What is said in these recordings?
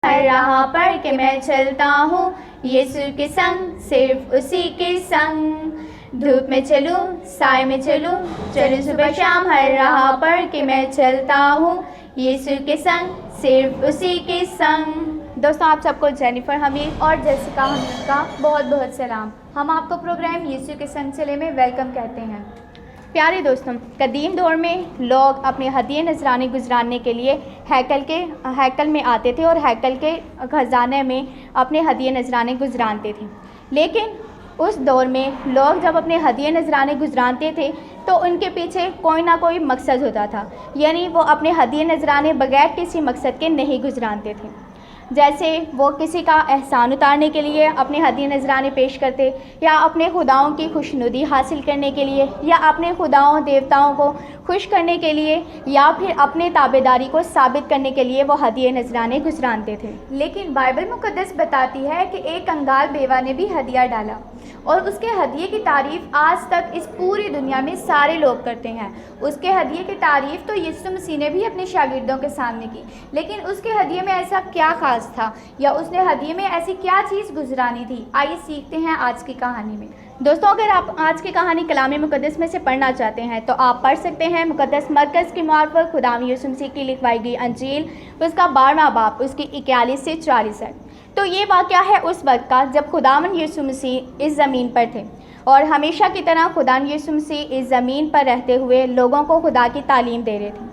ہر راہ پر کہ میں چلتا ہوں یسوع کے سنگ، صرف اسی کے سنگ. دھوپ میں چلوں سائے میں چلوں صبح شام ہر راہ پر کہ میں چلتا ہوں یسوع کے سنگ، صرف اسی کے سنگ. دوستوں، آپ سب کو جینیفر حمید اور جیسیکا حمید کا بہت بہت سلام. ہم آپ کو پروگرام یسوع کے سنگ چلے میں ویلکم کہتے ہیں. پیارے دوستوں، قدیم دور میں لوگ اپنے ہدیے نذرانے گزرانے کے لیے ہیکل میں آتے تھے اور ہیکل کے خزانے میں اپنے ہدیے نذرانے گزرانتے تھے. لیکن اس دور میں لوگ جب اپنے ہدیے نذرانے گزرانتے تھے تو ان کے پیچھے کوئی نہ کوئی مقصد ہوتا تھا، یعنی وہ اپنے ہدیے نذرانے بغیر کسی مقصد کے نہیں گزرانتے تھے. جیسے وہ کسی کا احسان اتارنے کے لیے اپنے ہدیے نذرانے پیش کرتے، یا اپنے خداؤں کی خوشنودی حاصل کرنے کے لیے، یا اپنے خداؤں دیوتاؤں کو خوش کرنے کے لیے، یا پھر اپنے تابعداری کو ثابت کرنے کے لیے وہ ہدیے نذرانے گزرانتے تھے. لیکن بائبل مقدس بتاتی ہے کہ ایک کنگال بیوہ نے بھی ہدیہ ڈالا، اور اس کے ہدیے کی تعریف آج تک اس پوری دنیا میں سارے لوگ کرتے ہیں. اس کے ہدیے کی تعریف تو یسوع مسیح نے بھی اپنے شاگردوں کے سامنے کی، لیکن اس کے ہدیے میں ایسا کیا خاص تھا، یا اس نے ہدیے میں ایسی کیا چیز گزرانی تھی؟ آئیے سیکھتے ہیں آج کی کہانی میں. دوستوں، اگر آپ آج کی کہانی کلام مقدس میں سے پڑھنا چاہتے ہیں تو آپ پڑھ سکتے ہیں مقدس مرکز کی معرفت خداوند یسوع مسیح کی لکھوائی گئی انجیل، اس کا 12واں باب، اس کی 41 سے 44 ہے. تو یہ واقعہ ہے اس وقت کا جب خداوند یسوع مسیح اس زمین پر تھے، اور ہمیشہ کی طرح خداوند یسوع مسیح اس زمین پر رہتے ہوئے لوگوں کو خدا کی تعلیم دے رہے تھے.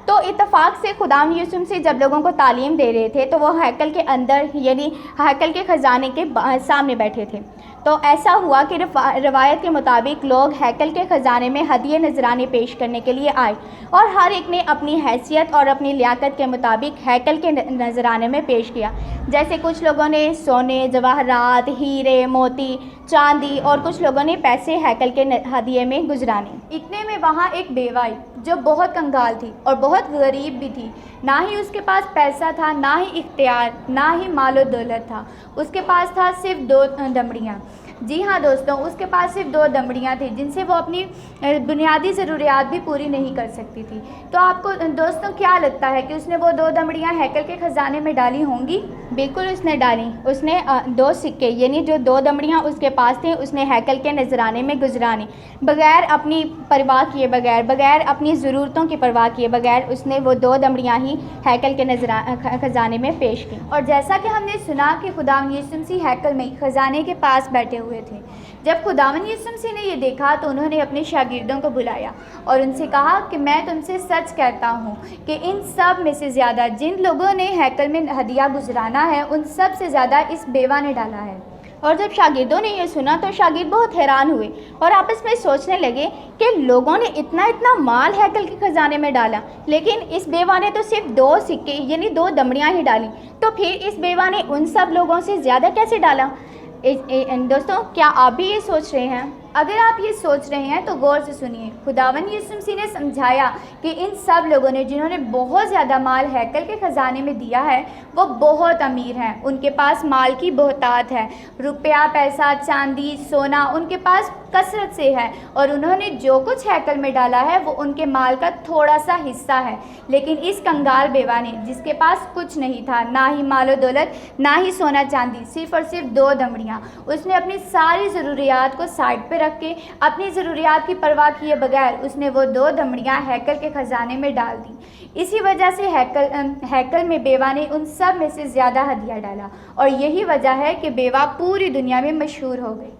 تو اتفاق سے خداوند یسوع مسیح جب لوگوں کو تعلیم دے رہے تھے تو وہ ہیکل کے اندر، یعنی ہیکل کے خزانے کے سامنے بیٹھے تھے. تو ایسا ہوا کہ روایت کے مطابق لوگ ہیکل کے خزانے میں ہدیے نذرانے پیش کرنے کے لیے آئے، اور ہر ایک نے اپنی حیثیت اور اپنی لیاقت کے مطابق ہیکل کے نذرانے میں پیش کیا. جیسے کچھ لوگوں نے سونے، جواہرات، ہیرے، موتی، چاندی، اور کچھ لوگوں نے پیسے ہیکل کے ہدیے میں گزرانے. اتنے میں وہاں ایک بیوہ آئی جو بہت کنگال تھی اور بہت غریب بھی تھی. نہ ہی اس کے پاس پیسہ تھا، نہ ہی اختیار، نہ ہی مال و دولت تھا. اس کے پاس تھا صرف 2 دمڑیاں. جی ہاں دوستوں، اس کے پاس صرف 2 دمڑیاں تھیں جن سے وہ اپنی بنیادی ضروریات بھی پوری نہیں کر سکتی تھی. تو آپ کو دوستوں کیا لگتا ہے کہ اس نے وہ 2 دمڑیاں ہیکل کے خزانے میں ڈالی ہوں گی؟ بالکل اس نے ڈالی. اس نے 2 سکے، یعنی جو 2 دمڑیاں اس کے پاس تھیں، اس نے ہیکل کے نذرانے میں گزرانی. بغیر اپنی پرواہ کیے بغیر اپنی ضرورتوں کی پرواہ کیے بغیر اس نے وہ 2 دمڑیاں ہی ہیکل کے خزانے میں پیش کی. اور جیسا کہ ہم نے سنا کہ خداوند یسوع مسیح ہیکل میں خزانے کے پاس بیٹھے ہوئے تھے. جب خداوند یسوع مسیح نے یہ دیکھا تو انہوں نے اپنے شاگردوں کو بلایا اور ان سے کہا کہ میں تم سے سچ کہتا ہوں کہ ان سب میں سے زیادہ جن لوگوں نے ہیکل میں ہدیہ گزرانا ہے، ان سب سے زیادہ اس بیوہ نے ڈالا ہے. اور جب شاگردوں نے یہ سنا تو شاگرد بہت حیران ہوئے اور آپس میں سوچنے لگے کہ لوگوں نے اتنا مال ہیکل کے خزانے میں ڈالا، لیکن اس بیوہ نے تو صرف 2 سکے یعنی 2 دمڑیاں ہی ڈالیں، تو پھر اس بیوہ نے ان سب لوگوں سے زیادہ کیسے ڈالا؟ دوستوں، کیا آپ بھی یہ سوچ رہے ہیں؟ اگر آپ یہ سوچ رہے ہیں تو غور سے سنیے. خداوند یسوع مسیح نے سمجھایا کہ ان سب لوگوں نے جنہوں نے بہت زیادہ مال ہیکل کے خزانے میں دیا ہے وہ بہت امیر ہیں. ان کے پاس مال کی بہتات ہے، روپیہ، پیسہ، چاندی، سونا ان کے پاس کثرت سے ہے، اور انہوں نے جو کچھ ہیکل میں ڈالا ہے وہ ان کے مال کا تھوڑا سا حصہ ہے. لیکن اس کنگال بیوہ نے، جس کے پاس کچھ نہیں تھا، نہ ہی مال و دولت، نہ ہی سونا چاندی، صرف اور صرف 2 دمڑیاں، اس نے اپنی ساری ضروریات کو سائڈ پہ رکھ کے اپنی ضروریات کی پرواہ کیے بغیر اس نے وہ 2 دمڑیاں ہیکل کے خزانے میں ڈال دی. اسی وجہ سے ہیکل میں بیوہ نے ان سب میں سے زیادہ ہدیہ ڈالا، اور یہی وجہ ہے کہ بیوہ پوری دنیا میں مشہور ہو گئی.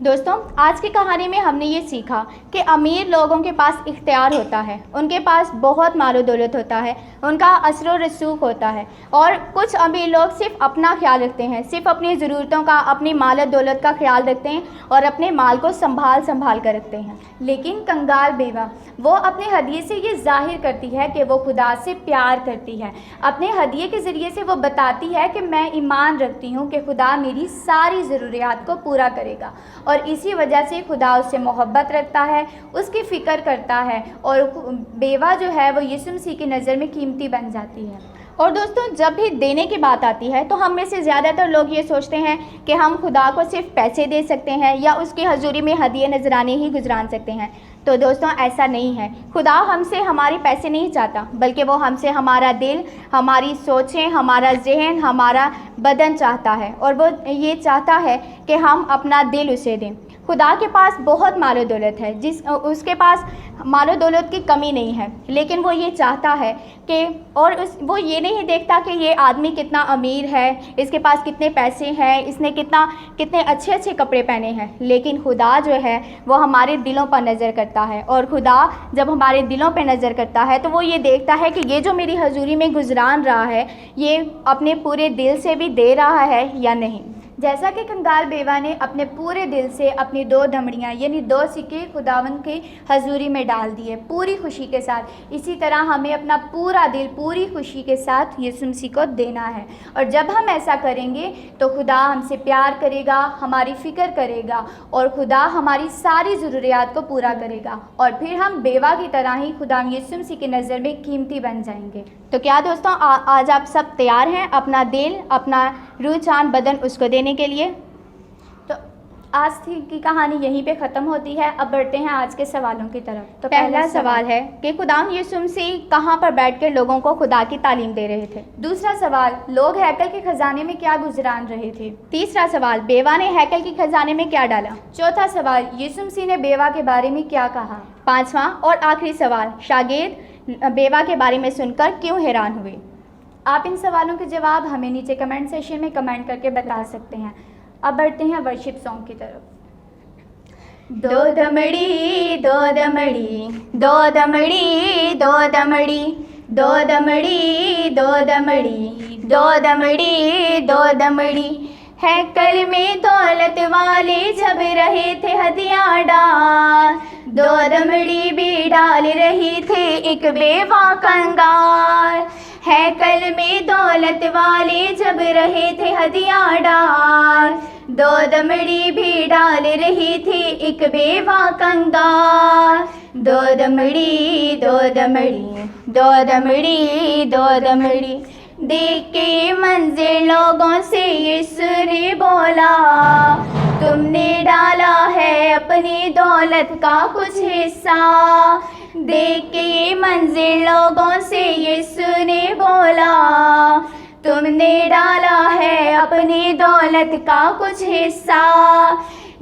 دوستوں، آج کی کہانی میں ہم نے یہ سیکھا کہ امیر لوگوں کے پاس اختیار ہوتا ہے، ان کے پاس بہت مال و دولت ہوتا ہے، ان کا اثر و رسوخ ہوتا ہے، اور کچھ امیر لوگ صرف اپنا خیال رکھتے ہیں، صرف اپنی ضرورتوں کا، اپنی مال و دولت کا خیال رکھتے ہیں اور اپنے مال کو سنبھال کر رکھتے ہیں. لیکن کنگال بیوہ وہ اپنے ہدیے سے یہ ظاہر کرتی ہے کہ وہ خدا سے پیار کرتی ہے. اپنے ہدیے کے ذریعے سے وہ بتاتی ہے کہ میں ایمان رکھتی ہوں کہ خدا میری ساری ضروریات کو پورا کرے گا، اور اسی وجہ سے خدا اس سے محبت رکھتا ہے، اس کی فکر کرتا ہے، اور بیوہ جو ہے وہ یسوع مسیح کی نظر میں قیمتی بن جاتی ہے. اور دوستوں، جب بھی دینے کی بات آتی ہے تو ہم میں سے زیادہ تر لوگ یہ سوچتے ہیں کہ ہم خدا کو صرف پیسے دے سکتے ہیں یا اس کی حضوری میں ہدیے نذرانے ہی گزران سکتے ہیں. تو دوستوں ایسا نہیں ہے، خدا ہم سے ہمارے پیسے نہیں چاہتا، بلکہ وہ ہم سے ہمارا دل، ہماری سوچیں، ہمارا ذہن، ہمارا بدن چاہتا ہے، اور وہ یہ چاہتا ہے کہ ہم اپنا دل اسے دیں۔ خدا کے پاس بہت مال و دولت ہے، اس کے پاس مال و دولت کی کمی نہیں ہے، لیکن وہ یہ چاہتا ہے کہ وہ یہ نہیں دیکھتا کہ یہ آدمی کتنا امیر ہے، اس کے پاس کتنے پیسے ہیں، اس نے کتنے اچھے اچھے کپڑے پہنے ہیں، لیکن خدا جو ہے وہ ہمارے دلوں پر نظر کرتا ہے، اور خدا جب ہمارے دلوں پہ نظر کرتا ہے تو وہ یہ دیکھتا ہے کہ یہ جو میری حضوری میں گزران رہا ہے یہ اپنے پورے دل سے بھی دے رہا ہے یا نہیں۔ جیسا کہ کنگال بیوہ نے اپنے پورے دل سے اپنی 2 دمڑیاں یعنی 2 سکے خداوند کی حضوری میں ڈال دیے پوری خوشی کے ساتھ، اسی طرح ہمیں اپنا پورا دل پوری خوشی کے ساتھ یسوع مسیح کو دینا ہے، اور جب ہم ایسا کریں گے تو خدا ہم سے پیار کرے گا، ہماری فکر کرے گا، اور خدا ہماری ساری ضروریات کو پورا کرے گا، اور پھر ہم بیوہ کی طرح ہی خدا یسوع مسیح کی نظر میں قیمتی بن جائیں گے۔ تو کیا دوستوں آج آپ سب تیار ہیں اپنا دل، اپنا روح جان بدن اس کو دینے کے لیے؟ تو آج کی کہانی یہیں پہ ختم ہوتی ہے۔ اب بڑھتے ہیں آج کے سوالوں کی طرف۔ تو پہلا سوال ہے کہ خدا یسوع مسیح کہاں پر بیٹھ کے لوگوں کو خدا کی تعلیم دے رہے تھے؟ دوسرا سوال، لوگ ہیکل کے خزانے میں کیا گزران رہے تھے؟ تیسرا سوال، بیوہ نے ہیکل کے خزانے میں کیا ڈالا؟ چوتھا سوال، یسوع مسیح نے بیوہ کے بارے میں کیا کہا؟ پانچواں اور آخری سوال، شاگرد بیوہ کے بارے میں سن کر کیوں حیران ہوئے؟ آپ ان سوالوں کے جواب ہمیں نیچے کمنٹ سیشن میں کمنٹ کر کے بتا سکتے ہیں۔ اب بڑھتے ہیں ورشپ سانگ کی طرف۔ 2 دمڑی 2 دمڑی 2 دمڑی 2 دمڑی 2 دمڑی 2 دمڑی 2 دمڑی 2 دمڑی، ہیکل میں دولت والے جب رہے تھے ہدیہ ڈال، 2 دمڑی بھی ڈال رہی تھے ایک بیوہ کنگال، ہیکل میں دولت والے جب رہے تھے ہدیہ ڈال، 2 دمڑی بھی ڈال رہی تھی ایک بیوہ کنگال، 2 دمڑی 2 دمڑی 2 دمڑی 2 دمڑی، دیکھ کے یہ منظر لوگوں سے یسوع نے بولا، تم نے ڈالا ہے اپنی دولت کا کچھ حصہ، دیکھ کے یہ منظر لوگوں سے یسوع نے بولا، تم نے ڈالا ہے اپنی دولت کا کچھ حصہ،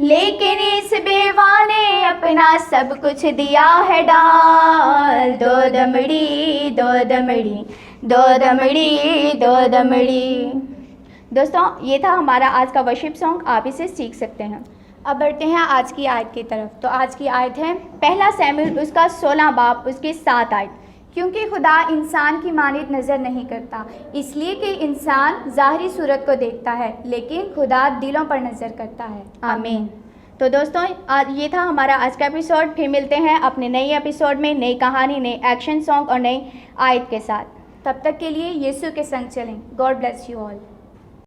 لیکن اس بیوہ نے اپنا سب کچھ دیا ہے ڈال، 2 دمڑی 2 دمڑی 2 دمڑی 2 دمڑی۔ دوستوں یہ تھا ہمارا آج کا ورشپ سانگ، آپ اسے سیکھ سکتے ہیں۔ اب بڑھتے ہیں آج کی آیت کی طرف۔ تو آج کی آیت ہے 1 سیموئیل اس کا 16 باب اس کی 7 آیت۔ کیونکہ خدا انسان کی مانند نظر نہیں کرتا، اس لیے کہ انسان ظاہری صورت کو دیکھتا ہے، لیکن خدا دلوں پر نظر کرتا ہے۔ آمین۔ تو دوستوں یہ تھا ہمارا آج کا ایپیسوڈ، پھر ملتے ہیں اپنے نئے ایپیسوڈ میں، نئی کہانی، نئے ایکشن سانگ اور نئی آیت کے ساتھ۔ تب تک کے لیے یسوع کے سنگ چلیں۔ God bless you all.